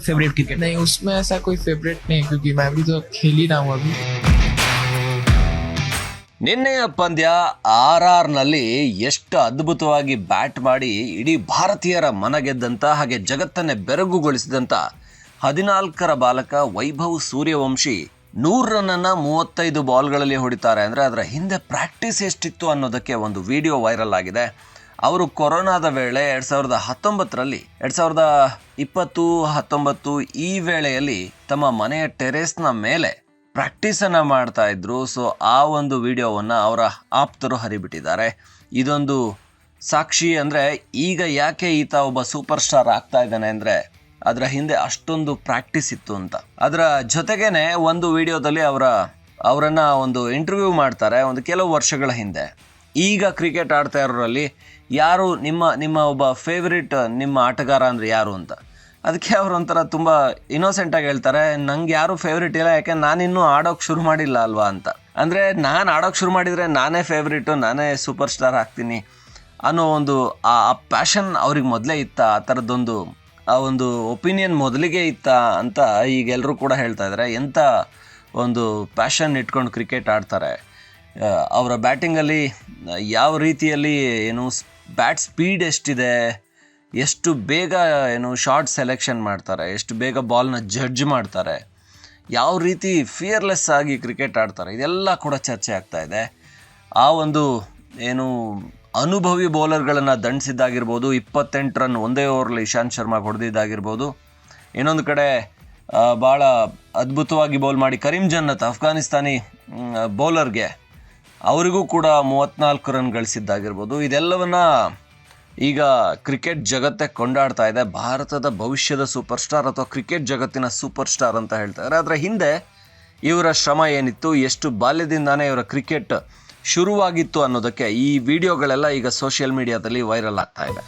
Favourite cricket? नहीं, उसमें ऐसा कोई फेवरेट नहीं, क्योंकि मैं भी तो खेल ही रहा हूँ अभी। ನಿನ್ನೆಯ ಪಂದ್ಯ RRನಲ್ಲಿ ಎಷ್ಟು ಅದ್ಭುತವಾಗಿ ಬ್ಯಾಟ್ ಮಾಡಿ ಇಡೀ ಭಾರತೀಯರ ಮನಗೆದ್ದಂಥ ಹಾಗೆ ಜಗತ್ತನ್ನೇ ಬೆರಗುಗೊಳಿಸಿದಂಥ 14ರ ಬಾಲಕ ವೈಭವ್ ಸೂರ್ಯವಂಶಿ 100 ರನ್ನನ್ನು 35 ಬಾಲ್ಗಳಲ್ಲಿ ಹೊಡಿತಾರೆ ಅಂದರೆ ಅದರ ಹಿಂದೆ ಪ್ರಾಕ್ಟೀಸ್ ಎಷ್ಟಿತ್ತು ಅನ್ನೋದಕ್ಕೆ ಒಂದು ವಿಡಿಯೋ ವೈರಲ್ ಆಗಿದೆ. ಅವರು ಕೊರೋನಾದ ವೇಳೆ 2019ರಲ್ಲಿ 2020-19 ಈ ವೇಳೆಯಲ್ಲಿ ತಮ್ಮ ಮನೆಯ ಟೆರೇಸ್ನ ಮೇಲೆ ಪ್ರಾಕ್ಟೀಸನ್ನು ಮಾಡ್ತಾ ಇದ್ರು. ಸೊ ಆ ಒಂದು ವಿಡಿಯೋವನ್ನು ಅವರ ಆಪ್ತರು ಹರಿಬಿಟ್ಟಿದ್ದಾರೆ. ಇದೊಂದು ಸಾಕ್ಷಿ ಅಂದರೆ ಈಗ ಯಾಕೆ ಈತ ಒಬ್ಬ ಸೂಪರ್ ಸ್ಟಾರ್ ಆಗ್ತಾ ಇದ್ದಾನೆ ಅಂದರೆ ಅದರ ಹಿಂದೆ ಅಷ್ಟೊಂದು ಪ್ರಾಕ್ಟೀಸ್ ಇತ್ತು ಅಂತ. ಅದರ ಜೊತೆಗೇನೆ ಒಂದು ವಿಡಿಯೋದಲ್ಲಿ ಅವರನ್ನು ಒಂದು ಇಂಟರ್ವ್ಯೂ ಮಾಡ್ತಾರೆ ಒಂದು ಕೆಲವು ವರ್ಷಗಳ ಹಿಂದೆ. ಈಗ ಕ್ರಿಕೆಟ್ ಆಡ್ತಾ ಇರೋರಲ್ಲಿ ಯಾರು ನಿಮ್ಮ ಒಬ್ಬ ಫೇವ್ರೇಟ್ ನಿಮ್ಮ ಆಟಗಾರ ಅಂದರೆ ಯಾರು ಅಂತ. ಅದಕ್ಕೆ ಅವರು ಒಂಥರ ತುಂಬ ಇನ್ನೋಸೆಂಟಾಗಿ ಹೇಳ್ತಾರೆ, ನಂಗೆ ಯಾರು ಫೇವ್ರೇಟ್ ಇಲ್ಲ, ಯಾಕೆ ನಾನಿನ್ನೂ ಆಡೋಕ್ಕೆ ಶುರು ಮಾಡಿಲ್ಲ ಅಲ್ವಾ ಅಂತ. ಅಂದರೆ ನಾನು ಆಡೋಕ್ಕೆ ಶುರು ಮಾಡಿದರೆ ನಾನೇ ಫೇವ್ರೇಟು, ನಾನೇ ಸೂಪರ್ ಸ್ಟಾರ್ ಆಗ್ತೀನಿ ಅನ್ನೋ ಒಂದು ಆ ಪ್ಯಾಷನ್ ಅವ್ರಿಗೆ ಮೊದಲೇ ಇತ್ತ, ಆ ಥರದ್ದೊಂದು ಆ ಒಂದು ಒಪಿನಿಯನ್ ಮೊದಲಿಗೆ ಇತ್ತ ಅಂತ ಈಗ ಎಲ್ಲರೂ ಕೂಡ ಹೇಳ್ತಾ ಇದ್ದಾರೆ. ಎಂಥ ಒಂದು ಪ್ಯಾಷನ್ ಇಟ್ಕೊಂಡು ಕ್ರಿಕೆಟ್ ಆಡ್ತಾರೆ. ಅವರ ಬ್ಯಾಟಿಂಗಲ್ಲಿ ಯಾವ ರೀತಿಯಲ್ಲಿ ಬ್ಯಾಟ್ ಸ್ಪೀಡ್ ಎಷ್ಟಿದೆ, ಎಷ್ಟು ಬೇಗ ಶಾರ್ಟ್ ಸೆಲೆಕ್ಷನ್ ಮಾಡ್ತಾರೆ, ಎಷ್ಟು ಬೇಗ ಬಾಲ್ನ ಜಡ್ಜ್ ಮಾಡ್ತಾರೆ, ಯಾವ ರೀತಿ ಫಿಯರ್ಲೆಸ್ ಆಗಿ ಕ್ರಿಕೆಟ್ ಆಡ್ತಾರೆ, ಇದೆಲ್ಲ ಕೂಡ ಚರ್ಚೆ ಆಗ್ತಾ ಇದೆ. ಆ ಒಂದು ಅನುಭವಿ ಬೌಲರ್ಗಳನ್ನು ದಂಡಿಸಿದ್ದಾಗಿರ್ಬೋದು, 28 ರನ್ ಒಂದೇ ಓವರಲ್ಲಿ ಇಶಾಂತ್ ಶರ್ಮಾಗೆ ಹೊಡೆದಿದ್ದಾಗಿರ್ಬೋದು. ಇನ್ನೊಂದು ಕಡೆ ಭಾಳ ಅದ್ಭುತವಾಗಿ ಬೌಲ್ ಮಾಡಿ ಕರೀಂ ಜನ್ನತ್ ಅಫ್ಘಾನಿಸ್ತಾನಿ ಬೌಲರ್ಗೆ ಅವರಿಗೂ ಕೂಡ 34 ರನ್ ಗಳಿಸಿದ್ದಾಗಿರ್ಬೋದು. ಇದೆಲ್ಲವನ್ನ ಈಗ ಕ್ರಿಕೆಟ್ ಜಗತ್ತೇ ಕೊಂಡಾಡ್ತಾ ಇದೆ. ಭಾರತದ ಭವಿಷ್ಯದ ಸೂಪರ್ ಸ್ಟಾರ್ ಅಥವಾ ಕ್ರಿಕೆಟ್ ಜಗತ್ತಿನ ಸೂಪರ್ ಸ್ಟಾರ್ ಅಂತ ಹೇಳ್ತಾರೆ. ಅದರ ಹಿಂದೆ ಇವರ ಶ್ರಮ ಏನಿತ್ತು, ಎಷ್ಟು ಬಾಲ್ಯದಿಂದಾನೇ ಇವರ ಕ್ರಿಕೆಟ್ ಶುರುವಾಗಿತ್ತು ಅನ್ನೋದಕ್ಕೆ ಈ ವಿಡಿಯೋಗಳೆಲ್ಲ ಈಗ ಸೋಷಿಯಲ್ ಮೀಡಿಯಾದಲ್ಲಿ ವೈರಲ್ ಆಗ್ತಾ ಇದೆ.